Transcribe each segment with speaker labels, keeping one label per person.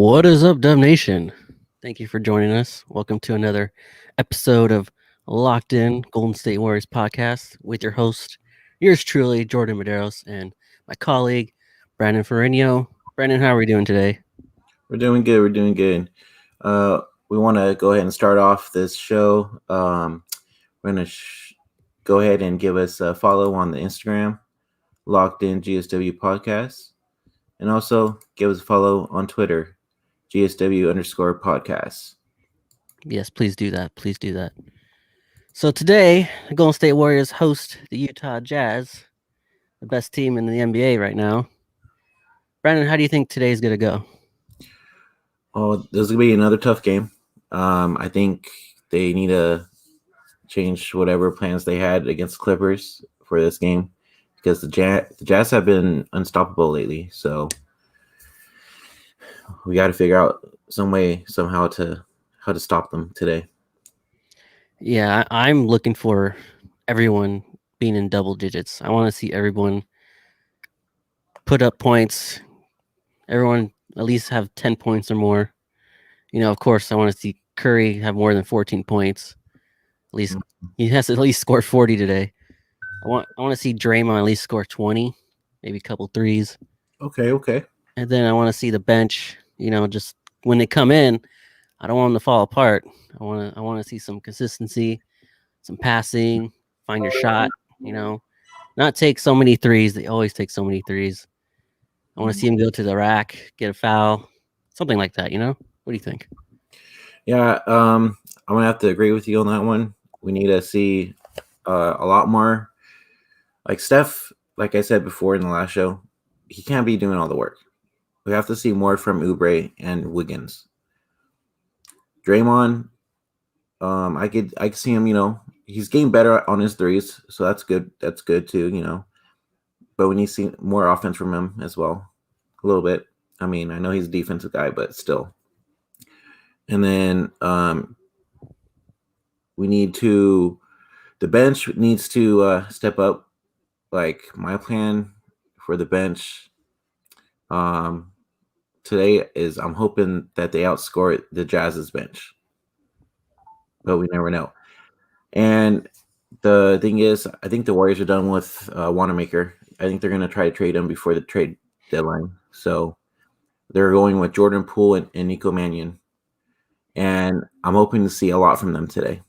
Speaker 1: What is up, DubNation? Thank you for joining us. Welcome to another episode of Locked In Golden State Warriors podcast with your host, yours truly, Jordan Medeiros, and my colleague, Brandon Ferrigno. Brandon, how are we doing today?
Speaker 2: We're doing good. We're doing good. We want to go ahead and start off this show. We're going to go ahead and give us a follow on the Instagram, Locked In GSW Podcast, and also give us a follow on Twitter, GSW_podcast.
Speaker 1: Yes, please do that. Please do that. So today, the Golden State Warriors host the Utah Jazz, the best team in the NBA right now. Brandon, how do you think today's going to go?
Speaker 2: Oh, this is going to be another tough game. I think they need to change whatever plans they had against Clippers for this game because the Jazz have been unstoppable lately. So we got to figure out somehow how to stop them today.
Speaker 1: Yeah, I'm looking for everyone being in double digits. I want to see everyone put up points. Everyone at least have 10 points or more. You know, of course, I want to see Curry have more than 14 points. At least he has to at least score 40 today. I want to see Draymond at least score 20, maybe a couple threes.
Speaker 2: Okay.
Speaker 1: And then I want to see the bench, you know, just when they come in, I don't want them to fall apart. I want to see some consistency, some passing, find your shot, you know, not take so many threes. They always take so many threes. I want to see him go to the rack, get a foul, something like that, you know? What do you think?
Speaker 2: Yeah, I'm going to have to agree with you on that one. We need to see a lot more. Like Steph, like I said before in the last show, he can't be doing all the work. We have to see more from Oubre and Wiggins. Draymond, I could see him, you know, he's getting better on his threes, so that's good. That's good too, you know. But we need to see more offense from him as well. A little bit. I mean, I know he's a defensive guy, but still. And then the bench needs to step up. Like my plan for the bench today is I'm hoping that they outscore the Jazz's bench, but we never know. And the thing is, I think the Warriors are done with Wanamaker. I think they're going to try to trade him before the trade deadline. So they're going with Jordan Poole and Nico Mannion. And I'm hoping to see a lot from them today.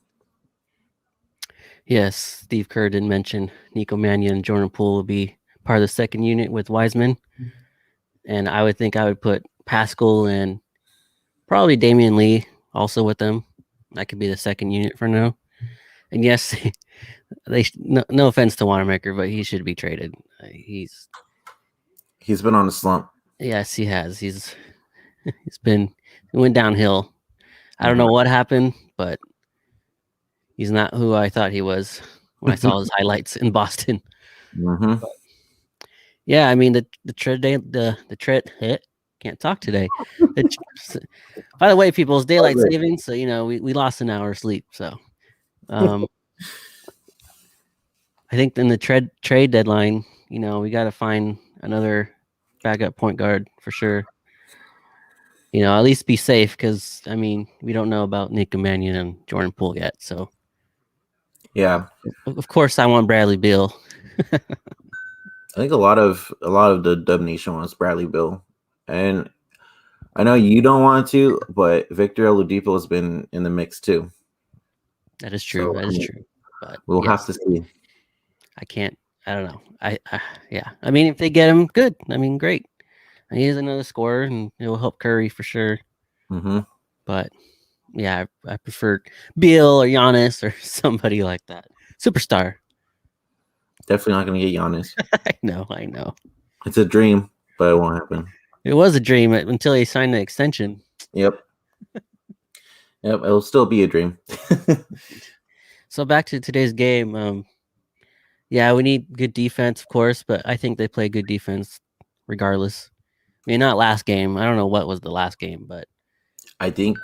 Speaker 1: Yes, Steve Kerr did mention Nico Mannion and Jordan Poole will be part of the second unit with Wiseman. And I would think I would put Pascal and probably Damian Lee also with them. That could be the second unit for now. And yes, no offense to Wanamaker, but he should be traded. He's
Speaker 2: been on a slump.
Speaker 1: Yes, he has. He went downhill. I don't know what happened, but he's not who I thought he was when I saw his highlights in Boston.
Speaker 2: Mm-hmm.
Speaker 1: Yeah, I mean the tread hit. Can't talk today. By the way, people, it's daylight savings, so you know we lost an hour of sleep. So, I think in the trade deadline, you know, we got to find another backup point guard for sure. You know, at least be safe because I mean we don't know about Nico Mannion and Jordan Poole yet. So,
Speaker 2: yeah,
Speaker 1: of course I want Bradley Beal.
Speaker 2: I think a lot of the DubNation wants Bradley Beal, and I know you don't want to, but Victor Oladipo has been in the mix too.
Speaker 1: That is true. That is true. But
Speaker 2: we'll have to see.
Speaker 1: I don't know. Yeah. I mean, if they get him, good. I mean, great. He is another scorer, and it will help Curry for sure.
Speaker 2: Mm-hmm.
Speaker 1: But yeah, I prefer Beal or Giannis or somebody like that. Superstar.
Speaker 2: Definitely not going to get Giannis.
Speaker 1: I know.
Speaker 2: It's a dream, but it won't happen.
Speaker 1: It was a dream until he signed the extension.
Speaker 2: Yep. It'll still be a dream.
Speaker 1: So back to today's game. Yeah, we need good defense, of course, but I think they play good defense regardless. I mean, not last game. I don't know what was the last game, but
Speaker 2: I think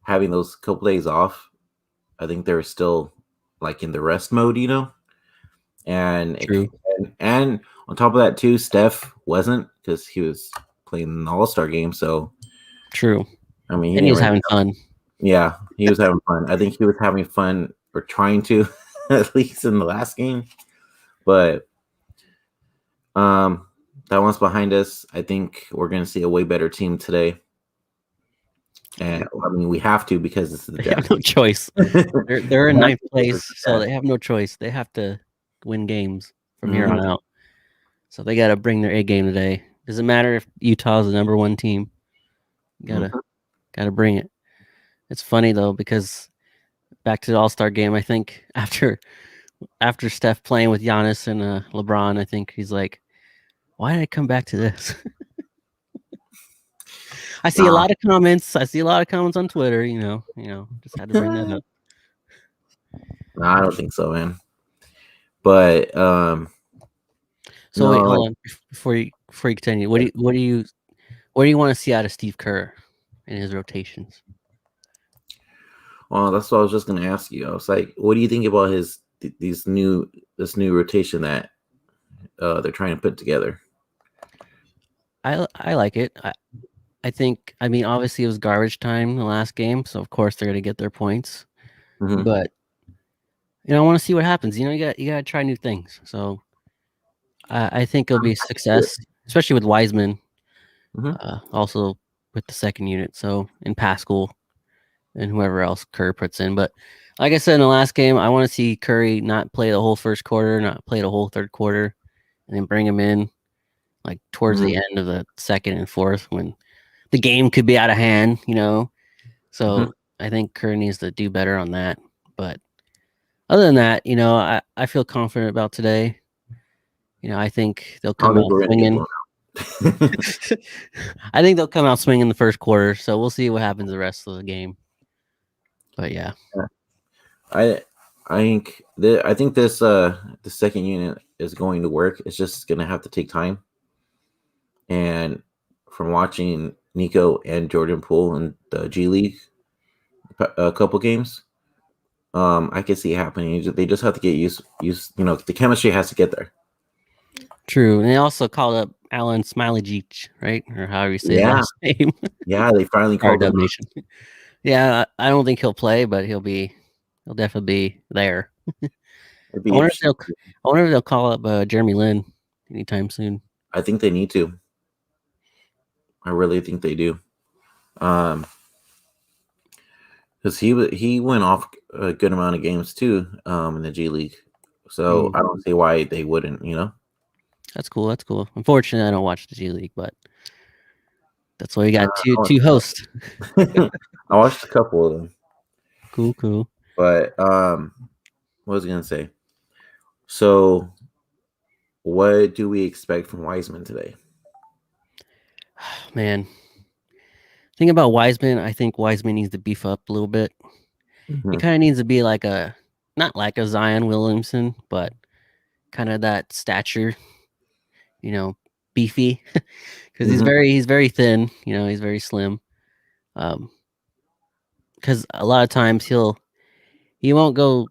Speaker 2: having those couple days off, I think they're still like in the rest mode, you know. And on top of that too, Steph wasn't because he was playing an All-Star game, so
Speaker 1: True.
Speaker 2: I mean, he
Speaker 1: And he
Speaker 2: didn't
Speaker 1: was
Speaker 2: really.
Speaker 1: having fun.
Speaker 2: Yeah, he was having fun. I think he was having fun or trying to, at least in the last game. But that one's behind us. I think we're going to see a way better team today. And I mean, we have to because this is the
Speaker 1: They have
Speaker 2: Jazz.
Speaker 1: no choice. They're in
Speaker 2: We have
Speaker 1: ninth
Speaker 2: to because
Speaker 1: place,
Speaker 2: it's the
Speaker 1: so
Speaker 2: Jazz.
Speaker 1: they have no choice. They have to win games from here
Speaker 2: Mhm.
Speaker 1: on out. So they got to bring their A game today. Doesn't matter if Utah's the number one team. Gotta
Speaker 2: Mhm.
Speaker 1: gotta bring it. It's funny though because back to the All Star game. I think after Steph playing with Giannis and LeBron, I think he's like, "Why did I come back to this?" I see a
Speaker 2: Nah.
Speaker 1: lot of comments. I see a lot of comments on Twitter. Just had to bring that up.
Speaker 2: Nah, I don't think so, man. But
Speaker 1: So
Speaker 2: no,
Speaker 1: wait,
Speaker 2: like,
Speaker 1: hold on before you continue. What do you want to see out of Steve Kerr in his rotations?
Speaker 2: well, that's what I was just gonna ask you. I was like, what do you think about this new rotation that they're trying to put together?
Speaker 1: I like it. I think, I mean, obviously it was garbage time the last game, so of course they're gonna get their points.
Speaker 2: Mm-hmm.
Speaker 1: But I want to see what happens. You gotta try new things. So I think it'll be a success, especially with Wiseman,
Speaker 2: Mm-hmm.
Speaker 1: also with the second unit. So in Pascal and whoever else Kerr puts in. But like I said in the last game, I want to see Curry not play the whole first quarter, not play the whole third quarter, and then bring him in like towards the end of the second and fourth when the game could be out of hand.
Speaker 2: Mm-hmm.
Speaker 1: So I think Kerr needs to do better on that. But other than that, I feel confident about today. I think they'll
Speaker 2: I don't
Speaker 1: come
Speaker 2: think
Speaker 1: out
Speaker 2: we're gonna get
Speaker 1: swinging.
Speaker 2: blown out.
Speaker 1: I think they'll come out swinging the first quarter. So we'll see what happens the rest of the game. But yeah,
Speaker 2: I I think this the second unit is going to work. It's just gonna have to take time. And from watching Nico and Jordan Poole in the G League a couple games, I can see it happening. They just have to get used. The chemistry has to get there.
Speaker 1: true. And they also called up Alan Smiley Jeech, right? Or however you say his
Speaker 2: Yeah,
Speaker 1: last name.
Speaker 2: yeah. They finally
Speaker 1: Our
Speaker 2: called him.
Speaker 1: DubNation. Yeah, I don't think he'll play, but he'll definitely be there.
Speaker 2: It'd
Speaker 1: I
Speaker 2: be
Speaker 1: wonder if
Speaker 2: interesting.
Speaker 1: they'll call up Jeremy Lin anytime soon.
Speaker 2: I think they need to. I really think they do. Um, because he went off a good amount of games too, in the G League. So I don't see why they wouldn't.
Speaker 1: That's cool. That's cool. Unfortunately, I don't watch the G League, but that's why you got
Speaker 2: I
Speaker 1: two hosts.
Speaker 2: I watched a couple of them,
Speaker 1: Cool.
Speaker 2: but what was I gonna say? So, what do we expect from Wiseman today?
Speaker 1: Man, thing about Wiseman, I think Wiseman needs to beef up a little bit. He
Speaker 2: Mhm.
Speaker 1: kind of needs to be like not like a Zion Williamson, but kind of that stature, beefy, because
Speaker 2: Mhm.
Speaker 1: he's very thin. He's very slim. Because a lot of times he won't go,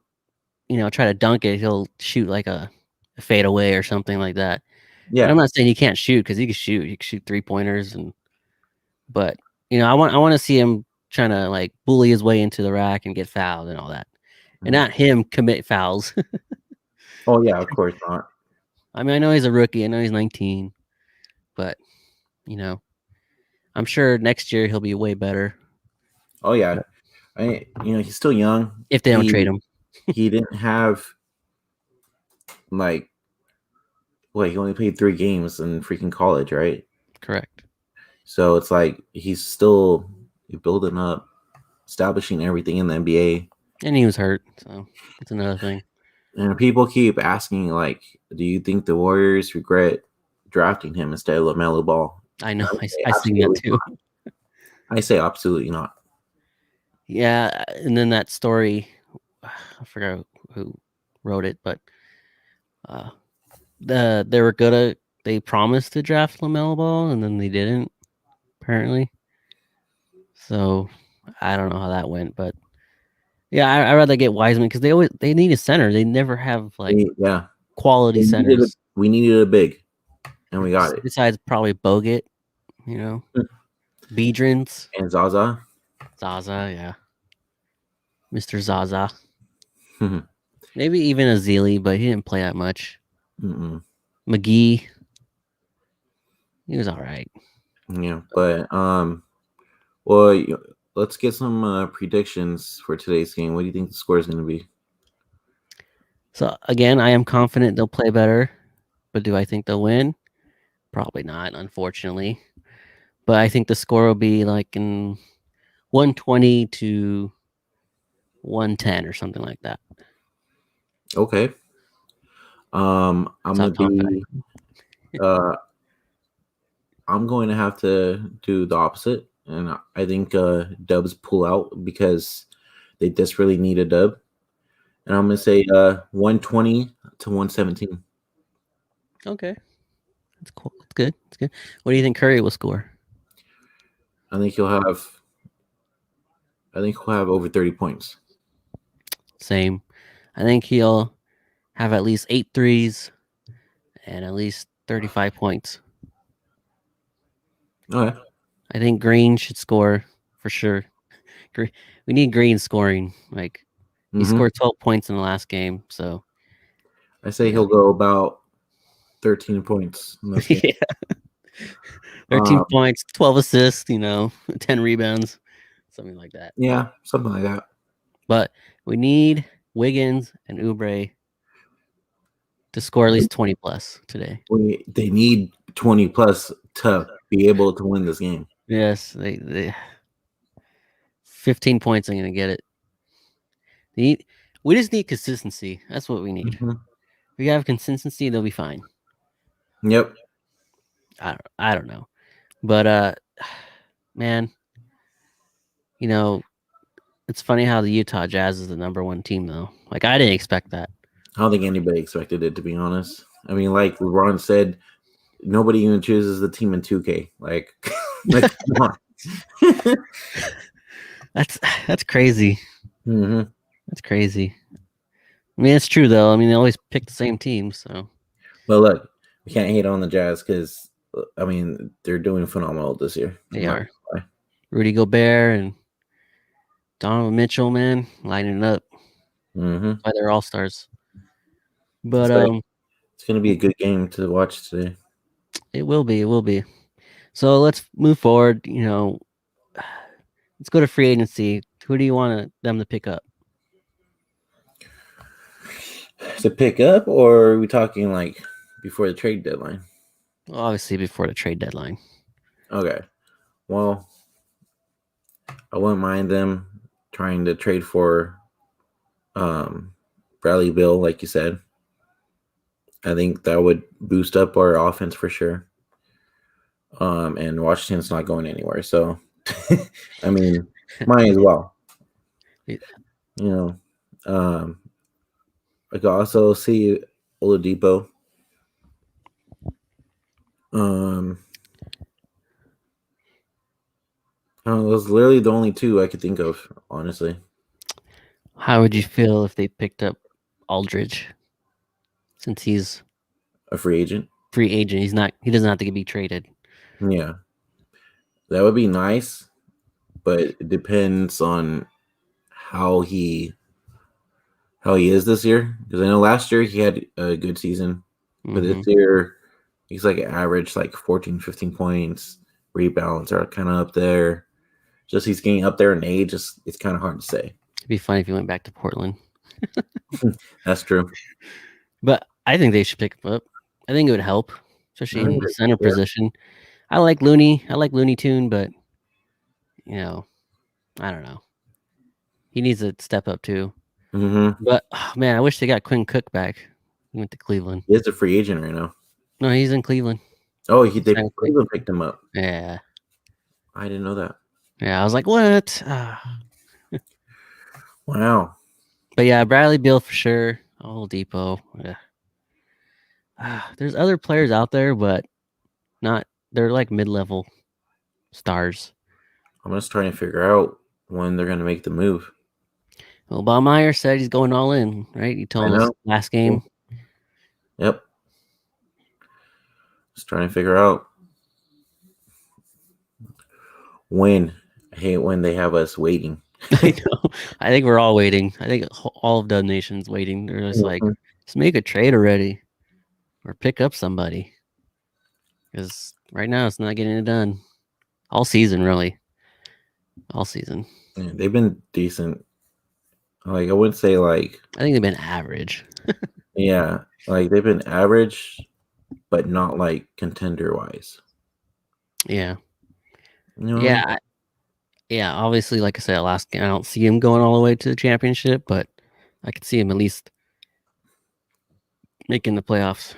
Speaker 1: try to dunk it. He'll shoot like a fade away or something like that. And I'm
Speaker 2: Yeah.
Speaker 1: not saying he can't shoot because he can shoot. He can shoot 3-pointers, but I want to see him trying to like bully his way into the rack and get fouled and all that, and
Speaker 2: Mhm.
Speaker 1: not him commit fouls.
Speaker 2: Oh yeah, of course not.
Speaker 1: I mean, I know he's a rookie. I know he's 19, but you know, I'm sure next year he'll be way better
Speaker 2: Oh yeah, he's still young.
Speaker 1: if they don't trade him.
Speaker 2: He didn't have like he only played 3 games in freaking college, right?
Speaker 1: Correct.
Speaker 2: So it's like he's still building up, establishing everything in the NBA.
Speaker 1: And he was hurt, so that's another thing.
Speaker 2: And people keep asking, like, do you think the Warriors regret drafting him instead of LaMelo Ball?
Speaker 1: I know.
Speaker 2: I say
Speaker 1: I seen that
Speaker 2: absolutely
Speaker 1: too.
Speaker 2: not. I say absolutely not.
Speaker 1: Yeah, and then that story, I forgot who wrote it, but uh, they were gonna they promised to draft LaMelo Ball, and then they didn't apparently. So I don't know how that went, but yeah, I rather get Wiseman because they need a center. They never have like
Speaker 2: Yeah,
Speaker 1: quality centers
Speaker 2: we needed a big, and we got it.
Speaker 1: besides probably Bogut. You know, Beedrins.
Speaker 2: and Zaza.
Speaker 1: Zaza, yeah. Mr. Zaza. Maybe even Azili, but he didn't play that much.
Speaker 2: Mm-mm.
Speaker 1: McGee. He was all right.
Speaker 2: Yeah, but well, let's get some predictions for today's game. What do you think the score is going to be?
Speaker 1: So again, I am confident they'll play better, but do I think they'll win? Probably not, unfortunately. But I think the score will be like in 120 to 110 or something like that.
Speaker 2: Okay. I'm
Speaker 1: That's how
Speaker 2: gonna
Speaker 1: confident.
Speaker 2: be. Uh, I'm going to have to do the opposite, and I think Dubs pull out because they desperately need a dub. And I'm gonna say 120 to 117.
Speaker 1: Okay, that's cool. That's good. That's good. What do you think Curry will score?
Speaker 2: I think he'll have. I think he'll have over 30 points.
Speaker 1: Same. I think he'll have at least 8 threes and at least 35 points.
Speaker 2: Okay.
Speaker 1: I think Green should score for sure. We need Green scoring. Like he
Speaker 2: Mm-hmm.
Speaker 1: scored 12 points in the last game, so
Speaker 2: I say
Speaker 1: you know.
Speaker 2: he'll go about 13 points in this game.
Speaker 1: Yeah. 13 points, 12 assists, 10 rebounds, something like that.
Speaker 2: Yeah, something like that.
Speaker 1: But we need Wiggins and Oubre to score at least 20 plus today.
Speaker 2: They need 20 plus to be able to win this game.
Speaker 1: Yes, they 15 points ain't gonna get it. We just need consistency. That's what we need.
Speaker 2: Mm-hmm.
Speaker 1: If we have consistency, they'll be fine.
Speaker 2: Yep.
Speaker 1: I don't know. But man, it's funny how the Utah Jazz is the number 1 team though. Like I didn't expect that.
Speaker 2: I don't think anybody expected it, to be honest. I mean, like LeBron said, nobody even chooses the team in 2K. Like come on.
Speaker 1: That's crazy.
Speaker 2: Mm-hmm.
Speaker 1: That's crazy. I mean, it's true though. I mean, they always pick the same team, so.
Speaker 2: But look, we can't hate on the Jazz because I mean they're doing phenomenal this year.
Speaker 1: They are. Rudy Gobert and Donovan Mitchell, man, lining it up.
Speaker 2: Mm-hmm.
Speaker 1: By their all stars. But
Speaker 2: it's gonna be a good game to watch today.
Speaker 1: it will be. It will be. So let's move forward. Let's go to free agency. Who do you want them to pick up?
Speaker 2: To pick up, or are we talking like before the trade deadline?
Speaker 1: Well, obviously, before the trade deadline.
Speaker 2: Okay. Well, I wouldn't mind them trying to trade for Bradley Beal, like you said. I think that would boost up our offense for sure. And Washington's not going anywhere, so I mean, might as well. I could also see Oladipo. It was literally the only two I could think of, honestly.
Speaker 1: How would you feel if they picked up Aldridge? Since he's
Speaker 2: A free agent.
Speaker 1: Free agent, he doesn't have to be traded.
Speaker 2: Yeah. That would be nice, but it depends on how he is this year. Because I know last year he had a good season, but this year he's like average like 14, 15 points. Rebounds are kind of up there. Just he's getting up there in age. It's kind of hard to say.
Speaker 1: It'd be funny if he went back to Portland.
Speaker 2: That's true.
Speaker 1: But I think they should pick him up. I think it would help, especially in the center position. I like Looney. I like Looney Tune, but I don't know. He needs to step up too.
Speaker 2: Mm-hmm.
Speaker 1: But man, I wish they got Quinn Cook back. He went to Cleveland.
Speaker 2: He is a free agent right now.
Speaker 1: No, he's in Cleveland.
Speaker 2: Oh, Cleveland picked him up.
Speaker 1: Yeah.
Speaker 2: I didn't know that.
Speaker 1: Yeah, I was like, what?
Speaker 2: Wow.
Speaker 1: But yeah, Bradley Beal for sure. Depot. Yeah. There's other players out there, but they're like mid-level stars.
Speaker 2: I'm just trying to figure out when they're going to make the move.
Speaker 1: Well, Bob Meyer said he's going all in, right? He told us last game.
Speaker 2: Yep. Just trying to figure out. When I hate when they have us waiting.
Speaker 1: I know. I think we're all waiting. I think all of DubNation's waiting. They're just like,
Speaker 2: Mhm.
Speaker 1: just make a trade already, or pick up somebody. Because right now it's not getting it done. All season, really. All season.
Speaker 2: Yeah, they've been decent. Like I wouldn't say like
Speaker 1: I think they've been average.
Speaker 2: yeah, like they've been average, but not like contender wise.
Speaker 1: Yeah.
Speaker 2: You know what I mean?
Speaker 1: Yeah. Yeah. Obviously, like I said, last game, I don't see him going all the way to the championship, but I could see him at least making the playoffs.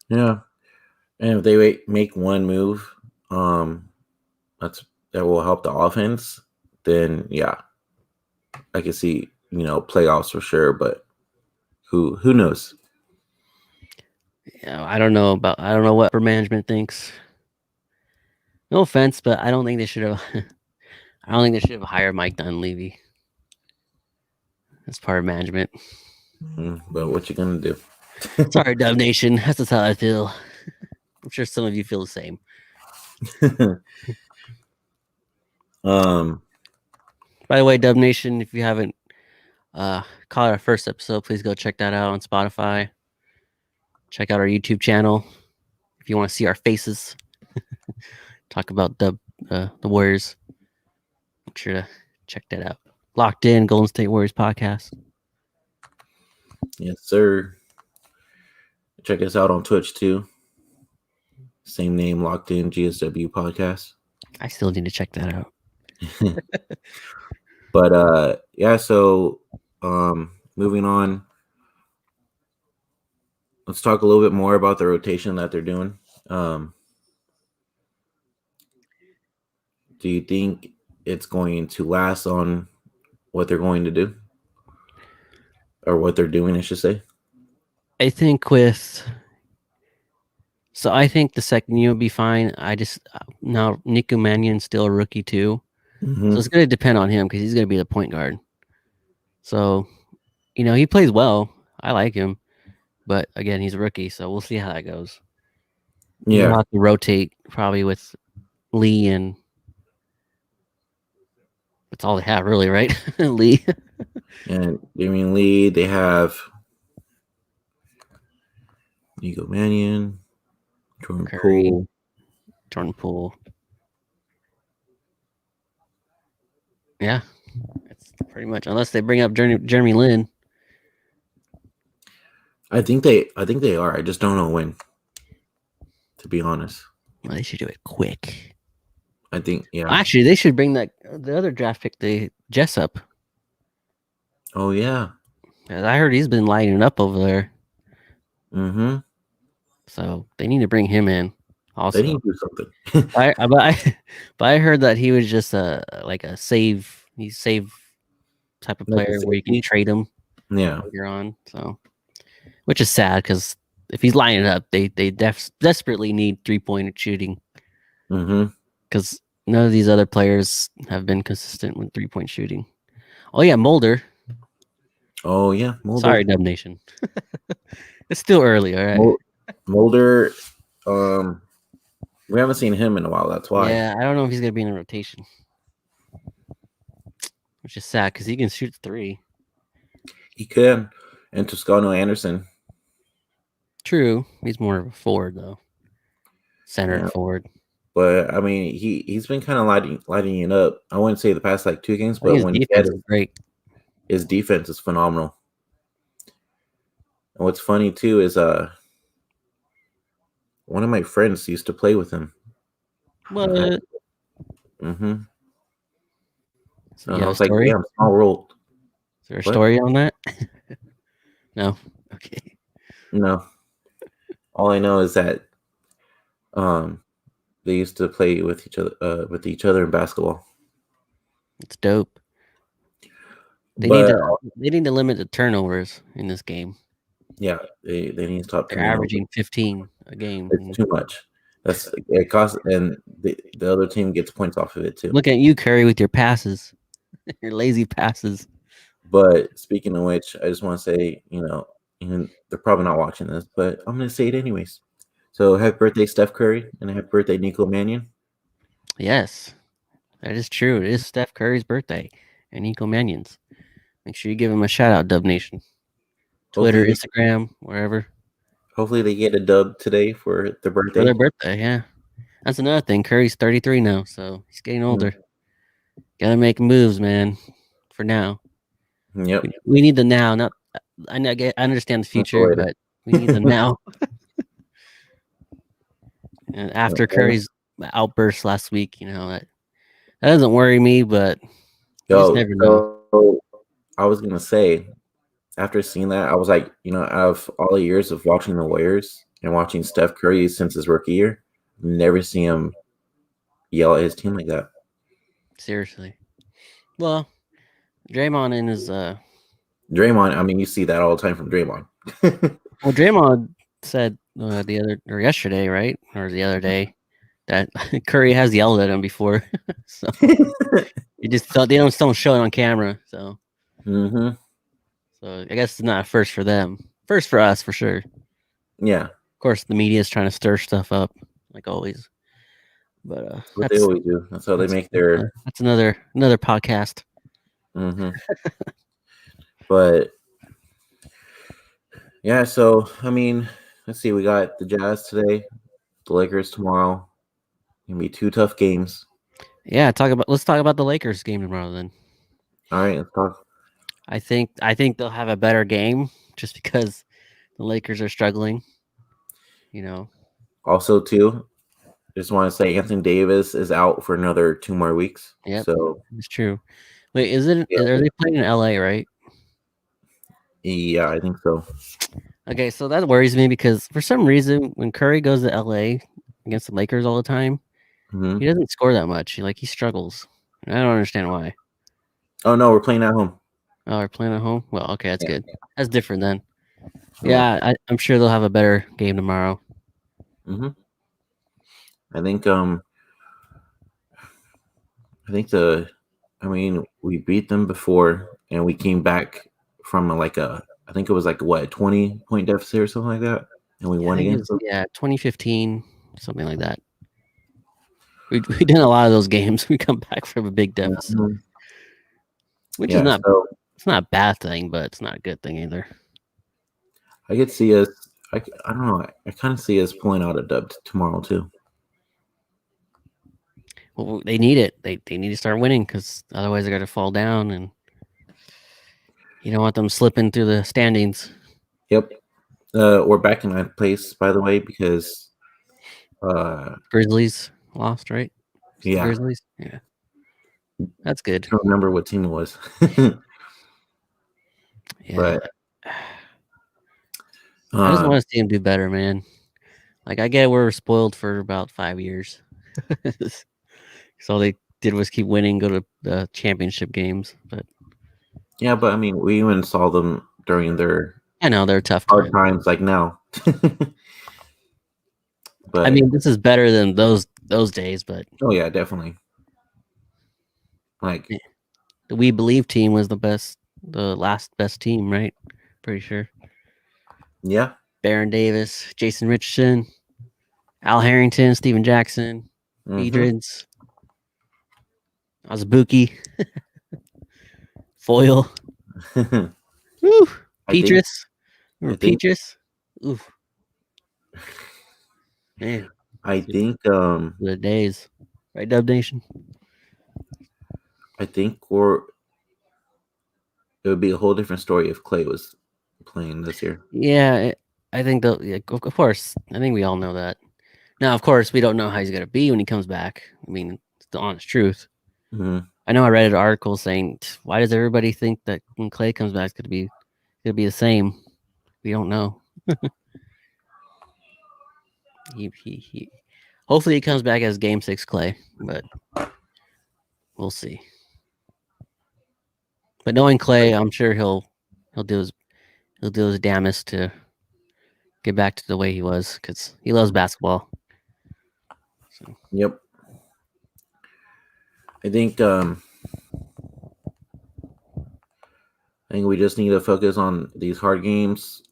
Speaker 2: Yeah. And if they make one move, that will help the offense, then yeah, I can see, playoffs for sure, but who knows?
Speaker 1: Yeah, I don't know what upper management thinks. No offense, but I don't think they should have. I don't think they should have hired Mike Dunleavy as part of management.
Speaker 2: But what you gonna do?
Speaker 1: Sorry, Dub Nation. That's just how I feel. I'm sure some of you feel the same.
Speaker 2: um,
Speaker 1: By the way, Dub Nation, if you haven't caught our first episode, please go check that out on Spotify. Check out our YouTube channel if you want to see our faces. Talk about the Warriors. Make sure to check that out. Locked in Golden State Warriors podcast.
Speaker 2: yes, sir. Check us out on Twitch too. Same name, Locked In GSW Podcast.
Speaker 1: I still need to check that out.
Speaker 2: But yeah, so moving on. Let's talk a little bit more about the rotation that they're doing. Do you think it's going to last on what they're going to do? Or what they're doing, I should say?
Speaker 1: I think I think the second year will be fine. I just now Nico Mannion's still a rookie too, so it's going to depend on him because he's going to be the point guard. So, he plays well. I like him, but again, he's a rookie, so we'll see how that goes.
Speaker 2: Yeah,
Speaker 1: We'll have to rotate probably with Lee, and that's all they have, really, right? Lee.
Speaker 2: and Damian Lee. They have Nico Mannion, Jordan Poole.
Speaker 1: Jordan Poole. Yeah, that's pretty much. Unless they bring up Jeremy Lin.
Speaker 2: I think they are. I just don't know when. To be honest,
Speaker 1: Well, they should do it quick.
Speaker 2: I think
Speaker 1: Actually, they should bring the other draft pick, the Jessup.
Speaker 2: Oh yeah.
Speaker 1: I heard he's been lighting up over there.
Speaker 2: Mm-hmm.
Speaker 1: So they need to bring him in. Also,
Speaker 2: they need to do something.
Speaker 1: but I heard that he was just like a save. He's save type of
Speaker 2: Like a
Speaker 1: player where you can
Speaker 2: safety?
Speaker 1: trade him
Speaker 2: Yeah.
Speaker 1: later on. So, which is sad because if he's lining up, they desperately need 3-point shooting
Speaker 2: Mm-hmm.
Speaker 1: because none of these other players have been consistent with 3-point shooting. Oh yeah, Mulder.
Speaker 2: Oh yeah. Mulder.
Speaker 1: Sorry, Dub Nation. It's still early, all right.
Speaker 2: Mulder. We haven't seen him in a while. That's why.
Speaker 1: Yeah, I don't know if he's gonna be in a rotation, which is sad because he can shoot 3.
Speaker 2: He could. And Toscano Anderson.
Speaker 1: True, he's more of a forward though, center forward.
Speaker 2: But I mean, he's been kind of lighting it up. I wouldn't say the past like 2 games, but
Speaker 1: His
Speaker 2: when
Speaker 1: defense is great.
Speaker 2: His defense is phenomenal. And what's funny too is one of my friends used to play with him.
Speaker 1: What?
Speaker 2: Mm-hmm. So
Speaker 1: You
Speaker 2: I
Speaker 1: have
Speaker 2: was
Speaker 1: a
Speaker 2: like,
Speaker 1: story?
Speaker 2: damn, small world.
Speaker 1: Is there a story on that? No. Okay.
Speaker 2: No. All I know is that they used to play with each other in basketball.
Speaker 1: It's dope. They need to limit the turnovers in this game.
Speaker 2: Yeah, they need to stop.
Speaker 1: They're averaging 15 a game.
Speaker 2: It's too much. It costs, and the other team gets points off of it too.
Speaker 1: Look at you, Curry, with your passes, your lazy passes.
Speaker 2: But speaking of which, I just want to say, they're probably not watching this, but I'm going to say it anyways. So happy birthday, Steph Curry, and happy birthday, Nico Mannion.
Speaker 1: Yes. That is true. It is Steph Curry's birthday and Nico Mannion's. Make sure you give him a shout out, Dub Nation. Twitter,
Speaker 2: Hopefully,
Speaker 1: Instagram, wherever.
Speaker 2: hopefully they get a dub today for their
Speaker 1: For their
Speaker 2: birthday.
Speaker 1: birthday, yeah. That's another thing. Curry's 33 now, so he's getting
Speaker 2: Mm.
Speaker 1: older. Gotta make moves, man. For now.
Speaker 2: Yep.
Speaker 1: We need the now, not I understand the
Speaker 2: Not for
Speaker 1: future,
Speaker 2: later.
Speaker 1: but we need the now. And after Curry's outburst last week, that doesn't worry me, but you just
Speaker 2: Yo,
Speaker 1: never know.
Speaker 2: so I was gonna say, after seeing that, I was like, out of all the years of watching the Warriors and watching Steph Curry since his rookie year, never see him yell at his team like that.
Speaker 1: Seriously. Well, Draymond in his
Speaker 2: Draymond, I mean, you see that all the time from Draymond.
Speaker 1: well, Draymond said the other or yesterday, right, or the other day, that Curry has yelled at him before. So you just thought they don't show it on camera. So
Speaker 2: Mm-hmm.
Speaker 1: so I guess it's not a first for them. First for us for sure.
Speaker 2: Yeah,
Speaker 1: Of course, the media is trying to stir stuff up like always. But
Speaker 2: that's what they always do. That's how they make their.
Speaker 1: that's another podcast.
Speaker 2: Mm-hmm. But yeah, so I mean, let's see. We got the Jazz today, the Lakers tomorrow. Gonna be two tough games.
Speaker 1: Yeah, let's talk about the Lakers game tomorrow then.
Speaker 2: All right, let's talk.
Speaker 1: I think they'll have a better game just because the Lakers are struggling.
Speaker 2: Also, too, just want to say Anthony Davis is out for another 2 more weeks.
Speaker 1: Yep,
Speaker 2: So
Speaker 1: it's true. Wait,
Speaker 2: yeah,
Speaker 1: are they playing in LA, right?
Speaker 2: yeah, I think so.
Speaker 1: Okay, so that worries me because for some reason when Curry goes to LA against the Lakers all the time,
Speaker 2: Mm-hmm.
Speaker 1: he doesn't score that much. He struggles. I don't understand why.
Speaker 2: Oh no, we're playing at home.
Speaker 1: Oh, they're playing at home? Well, okay, that's
Speaker 2: Yeah.
Speaker 1: good. That's different then.
Speaker 2: Yeah.
Speaker 1: I'm sure they'll have a better game tomorrow.
Speaker 2: Mm-hmm. I think I mean, we beat them before, and we came back from I think it was like what, 20-point deficit or something like that, and we
Speaker 1: I
Speaker 2: won
Speaker 1: think it
Speaker 2: against
Speaker 1: was,
Speaker 2: them.
Speaker 1: 2015, something like that. We did a lot of those games. We come back from a big deficit,
Speaker 2: Mhm.
Speaker 1: which is
Speaker 2: Yeah,
Speaker 1: not
Speaker 2: so
Speaker 1: it's not a bad thing, but it's not a good thing either.
Speaker 2: I could see us. I don't know. I kind of see us pulling out a dub tomorrow too.
Speaker 1: Well, they need it. They need to start winning because otherwise they're going to fall down, and you don't want them slipping through the standings.
Speaker 2: Yep. We're back in ninth place, by the way, because
Speaker 1: Grizzlies lost, right? It's the
Speaker 2: yeah,
Speaker 1: Grizzlies. Yeah, that's good.
Speaker 2: I don't remember what team it was.
Speaker 1: Yeah,
Speaker 2: But
Speaker 1: I just want to see them do better, man. Like I get we're spoiled for about 5 years, so all they did was keep winning, go to the championship games. But
Speaker 2: yeah, but I mean, we even saw them during their
Speaker 1: I know they're tough
Speaker 2: hard
Speaker 1: times.
Speaker 2: times, like now.
Speaker 1: I
Speaker 2: But
Speaker 1: mean, this is better than those days. But
Speaker 2: oh yeah, definitely. Like
Speaker 1: the We Believe team was the last best team, right? Pretty sure.
Speaker 2: yeah.
Speaker 1: Baron Davis, Jason Richardson, Al Harrington, Steven Jackson,
Speaker 2: Mm-hmm.
Speaker 1: Edrids, Azubuike, Foyle, Woo, Petrus. Remember Petrus? Oof. Man,
Speaker 2: I think
Speaker 1: the days. Right, Dub Nation?
Speaker 2: it would be a whole different story if Clay was playing this year.
Speaker 1: Yeah, I think of course. I think we all know that. Now, of course, we don't know how he's going to be when he comes back. I mean, it's the honest truth.
Speaker 2: Mm-hmm.
Speaker 1: I know I read an article saying, why does everybody think that when Clay comes back, it's going to be the same? We don't know. he hopefully he comes back as Game 6 Clay, but we'll see. But knowing Clay, I'm sure he'll do his damnedest to get back to the way he was because he loves basketball. So.
Speaker 2: Yep. I think we just need to focus on these hard games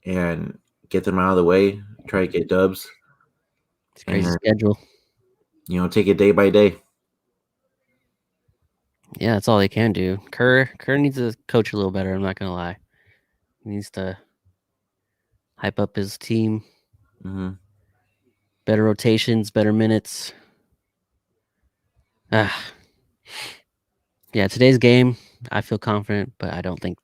Speaker 2: and get them out of the way. Try to get dubs.
Speaker 1: It's crazy schedule.
Speaker 2: Take it day by day.
Speaker 1: Yeah, that's all they can do. Kerr needs to coach a little better. I'm not gonna lie. He needs to hype up his team.
Speaker 2: Mm-hmm.
Speaker 1: Better rotations, better minutes. Ah, yeah. Today's game, I feel confident, but I don't think.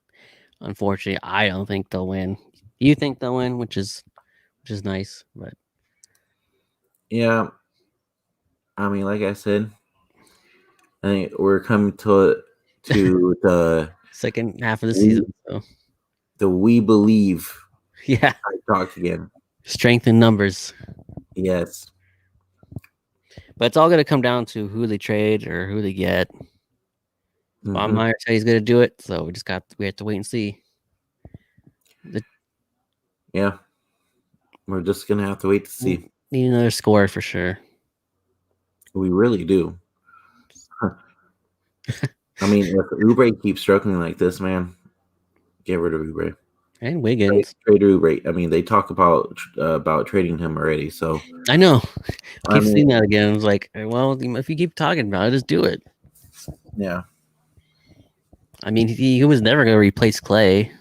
Speaker 1: Unfortunately, I don't think they'll win. You think they'll win, which is nice, but
Speaker 2: Yeah, I mean, like I said, I think we're coming to the
Speaker 1: second half of the
Speaker 2: we,
Speaker 1: season. So
Speaker 2: we believe
Speaker 1: yeah,
Speaker 2: talk again.
Speaker 1: strength in numbers.
Speaker 2: Yes.
Speaker 1: But it's all going to come down to who they trade or who they get. Bob
Speaker 2: Mm-hmm.
Speaker 1: Meyer said he's going to do it, so we have to wait and see.
Speaker 2: Yeah, we're just gonna have to wait to see.
Speaker 1: Need another score for sure.
Speaker 2: We really do. I mean, if Oubre keeps struggling like this, man, get rid of Oubre.
Speaker 1: And Wiggins.
Speaker 2: Trade Oubre. I mean, they talk about trading him already. So
Speaker 1: I know. I keep
Speaker 2: mean,
Speaker 1: seeing that again. I was like, well, if you keep talking about it, just do it.
Speaker 2: yeah.
Speaker 1: I mean, he was never going to replace Clay.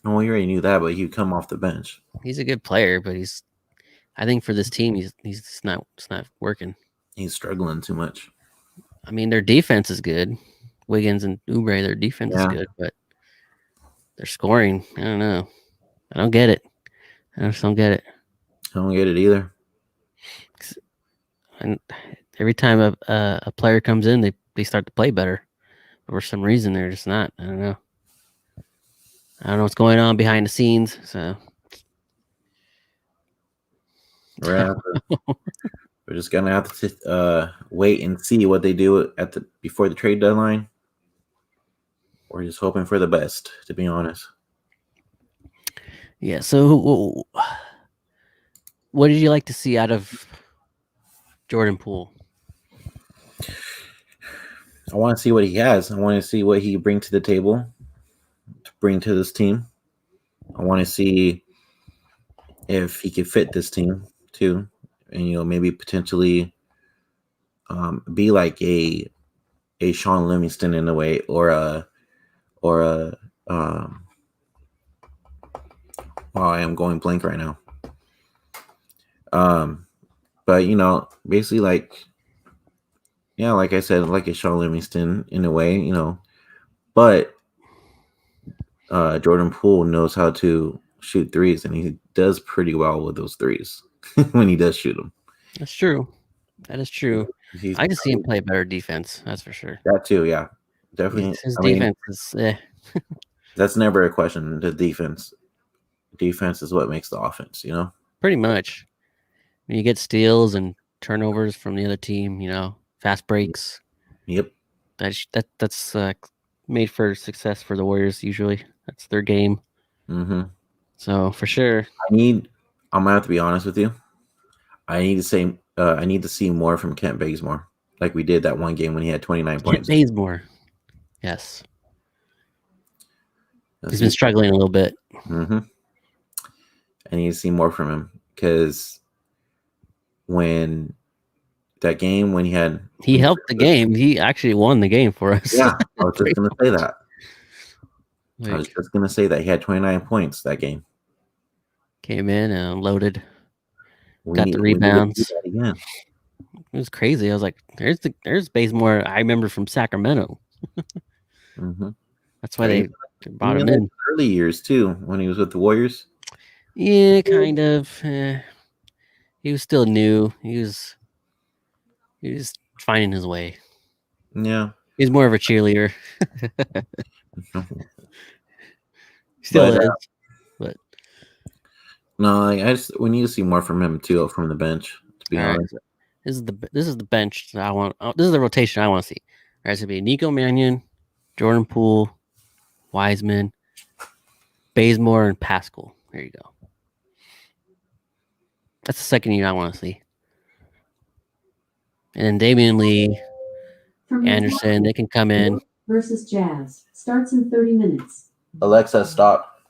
Speaker 2: Well, we already knew that, but he'd come off the bench.
Speaker 1: He's a good player, but I think for this team, it's not working.
Speaker 2: He's struggling too much.
Speaker 1: I mean, their defense is good. Wiggins and Oubre, their defense is good, but their scoring, I don't know. I don't get it. I just don't get it.
Speaker 2: I don't get it either.
Speaker 1: And every time a player comes in, they start to play better. But for some reason, they're just not. I don't know. I don't know what's going on behind the scenes. So
Speaker 2: We're just gonna have to wait and see what they do before the trade deadline. We're just hoping for the best, to be honest.
Speaker 1: Yeah. So, what did you like to see out of Jordan Poole?
Speaker 2: I want to see what he has. I want to see what he bring to the table, to bring to this team. I want to see if he could fit this team too, and maybe potentially be like a Sean Livingston in a way, or a wow, I am going blank right now. But basically like I said, like a Sean Livingston in a way, but Jordan Poole knows how to shoot threes, and he does pretty well with those threes when he does shoot them.
Speaker 1: That's true. That is true. I just see him play better defense. That's for sure.
Speaker 2: That too, yeah, definitely.
Speaker 1: His defense is.
Speaker 2: That's never a question. The defense is what makes the offense.
Speaker 1: Pretty much. When you get steals and turnovers from the other team, fast breaks.
Speaker 2: Yep.
Speaker 1: That's made for success for the Warriors. Usually, that's their game.
Speaker 2: Mm-hmm.
Speaker 1: So for sure,
Speaker 2: I'm gonna have to be honest with you. I need to see more from Kent Bazemore, like we did that one game when he had 29 points.
Speaker 1: Kent Bazemore, yes, he's been struggling a little bit.
Speaker 2: Mm-hmm. I need to see more from him, because when that game when he
Speaker 1: helped the game, he actually won the game for us.
Speaker 2: Yeah, I was just gonna say that. I was just gonna say that he had 29 points that game.
Speaker 1: Came in and loaded. Got the rebounds.
Speaker 2: Again.
Speaker 1: It was crazy. I was like, "There's Bazemore I remember from Sacramento."
Speaker 2: Mm-hmm.
Speaker 1: That's why they brought him in.
Speaker 2: Early years too, when he was with the Warriors.
Speaker 1: Yeah, kind of. He was still new. He was finding his way.
Speaker 2: Yeah,
Speaker 1: he's more of a cheerleader. Still is, but
Speaker 2: no, we need to see more from him too, from the bench. To be honest,
Speaker 1: this is the bench that I want. This is the rotation I want to see. All right, it's gonna be Nico Mannion, Jordan Poole, Wiseman, Bazemore, and Pascal. There you go. That's the second unit I want to see. And then Damian Lee, Anderson, they can come in.
Speaker 3: Versus Jazz starts in 30 minutes.
Speaker 2: Alexa, stop.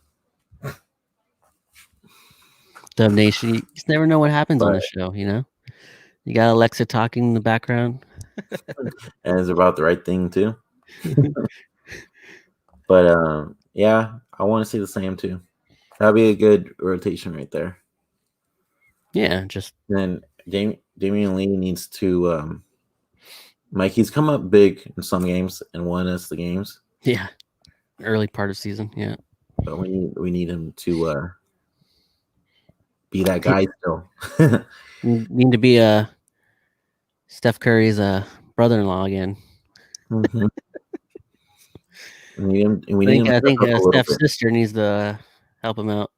Speaker 1: DubNation, you just never know what happens on the show, You got Alexa talking in the background.
Speaker 2: And it's about the right thing too. But yeah, I want to see the same too. That'd be a good rotation right there.
Speaker 1: Yeah, just
Speaker 2: Then Damian Lee needs to Mike. He's come up big in some games and won us the games,
Speaker 1: yeah, early part of season. Yeah,
Speaker 2: but we need him to be that guy still.
Speaker 1: need to be Steph Curry's brother-in-law again.
Speaker 2: Mm-hmm. We need him to
Speaker 1: I
Speaker 2: step
Speaker 1: think
Speaker 2: up a little
Speaker 1: Steph's
Speaker 2: bit.
Speaker 1: sister needs to help him out.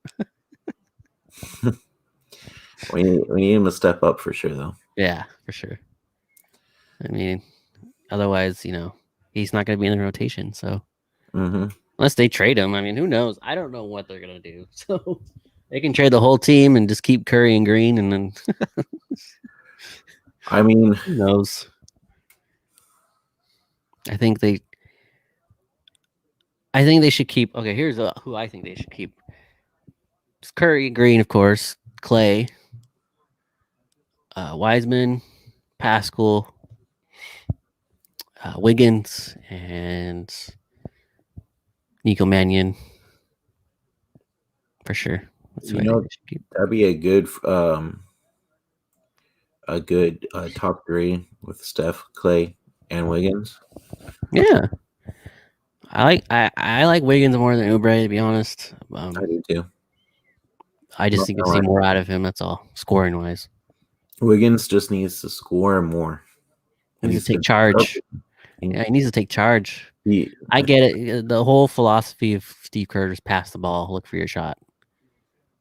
Speaker 2: We need him to step up for sure, though.
Speaker 1: Yeah, for sure. I mean, otherwise, he's not going to be in the rotation. So unless they trade him, I mean, who knows? I don't know what they're going to do. So they can trade the whole team and just keep Curry and Green, and then
Speaker 2: I mean,
Speaker 1: who knows? I think they should keep. Okay, here's who I think they should keep. It's Curry, Green, of course, Clay, Wiseman, Pascal, Wiggins, and Nico Mannion. For sure. That's
Speaker 2: you know, that'd be a good top three with Steph, Clay, and Wiggins.
Speaker 1: Yeah. I like Wiggins more than Oubre, to be honest.
Speaker 2: I do too.
Speaker 1: I just think to see more out of him. That's all, scoring wise.
Speaker 2: Wiggins just needs to score more.
Speaker 1: He needs to take charge. Yeah, he needs to take charge. I get it. The whole philosophy of Steve Kerr is pass the ball, look for your shot.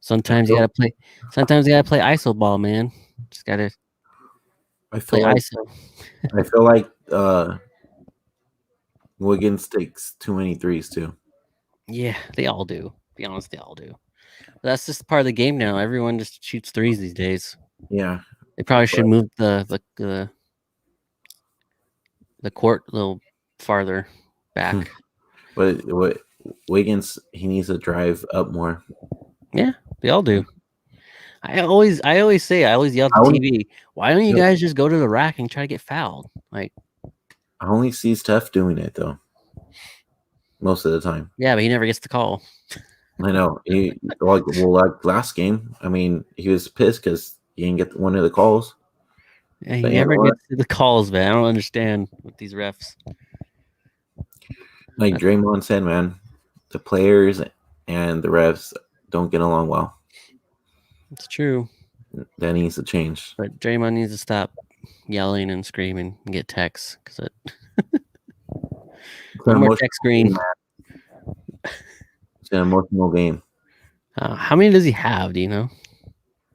Speaker 1: Sometimes you gotta play. Sometimes you gotta play ISO ball, man. Just gotta.
Speaker 2: Play ISO. I feel like Wiggins takes too many threes too.
Speaker 1: Yeah, they all do. To be honest, they all do. But that's just part of the game now. Everyone just shoots threes these days.
Speaker 2: Yeah,
Speaker 1: they probably should move the court a little farther back.
Speaker 2: But Wiggins, he needs to drive up more.
Speaker 1: Yeah, they all do. I always say, I always yell at the TV, why don't you guys just go to the rack and try to get fouled? Like,
Speaker 2: I only see Steph doing it though. Most of the time.
Speaker 1: Yeah, but he never gets the call.
Speaker 2: I know. Like last game, I mean, he was pissed because he didn't get one of the calls.
Speaker 1: Yeah, he never gets the calls, man. I don't understand with these refs.
Speaker 2: Like Draymond said, man, the players and the refs don't get along well.
Speaker 1: It's true.
Speaker 2: That needs to change.
Speaker 1: But Draymond needs to stop yelling and screaming and get texts because no more text screen.
Speaker 2: It's an emotional game.
Speaker 1: How many does he have? Do you know?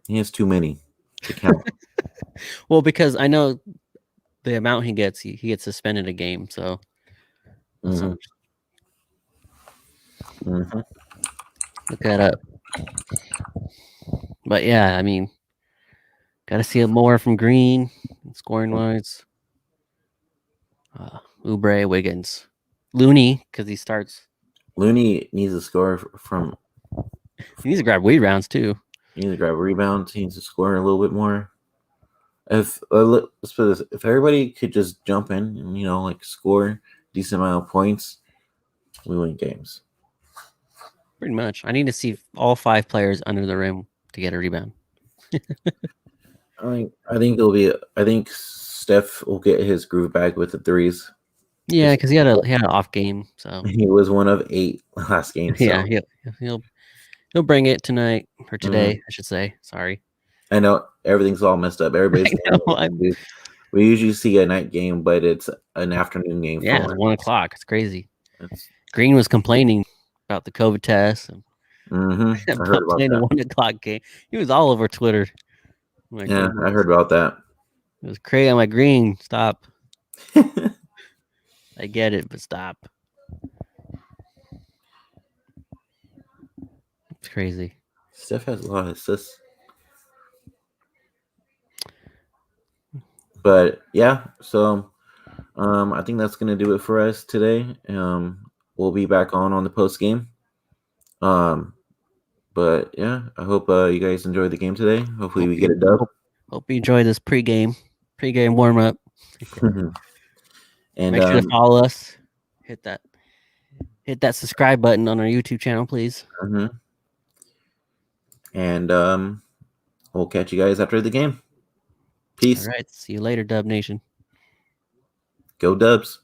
Speaker 2: He has too many to count.
Speaker 1: Well, because I know the amount he gets suspended a game. So, look that up. But yeah, I mean, got to see it more from Green, scoring wise. Oubre, Wiggins, Looney, because he starts.
Speaker 2: Looney needs to score from.
Speaker 1: He needs to grab rebounds too.
Speaker 2: He needs to grab rebounds. He needs to score a little bit more. If let's put this, if everybody could just jump in and like score a decent amount of points, we win games.
Speaker 1: Pretty much. I need to see all 5 players under the rim to get a rebound.
Speaker 2: I think Steph will get his groove back with the threes.
Speaker 1: Yeah, because he had an off game. So
Speaker 2: he was one of 8 last game. So.
Speaker 1: Yeah, he'll bring it tonight or today, I should say. Sorry.
Speaker 2: I know everything's all messed up. Everybody's. We usually see a night game, but it's an afternoon game.
Speaker 1: Yeah, it's 1 o'clock. It's crazy. Green was complaining about the COVID test.
Speaker 2: I heard about that.
Speaker 1: 1 o'clock game. He was all over Twitter.
Speaker 2: I heard about that.
Speaker 1: It was crazy. I'm like, Green, stop. I get it, but stop. It's crazy.
Speaker 2: Steph has a lot of assists. But yeah, so I think that's gonna do it for us today. We'll be back on the post game. But yeah, I hope you guys enjoyed the game today. Hopefully we get a dub.
Speaker 1: Hope you enjoy this pregame warm up.
Speaker 2: And
Speaker 1: make sure to follow us. hit that subscribe button on our YouTube channel, please.
Speaker 2: Mm-hmm. And we'll catch you guys after the game. Peace.
Speaker 1: All right. See you later, Dub Nation.
Speaker 2: Go Dubs.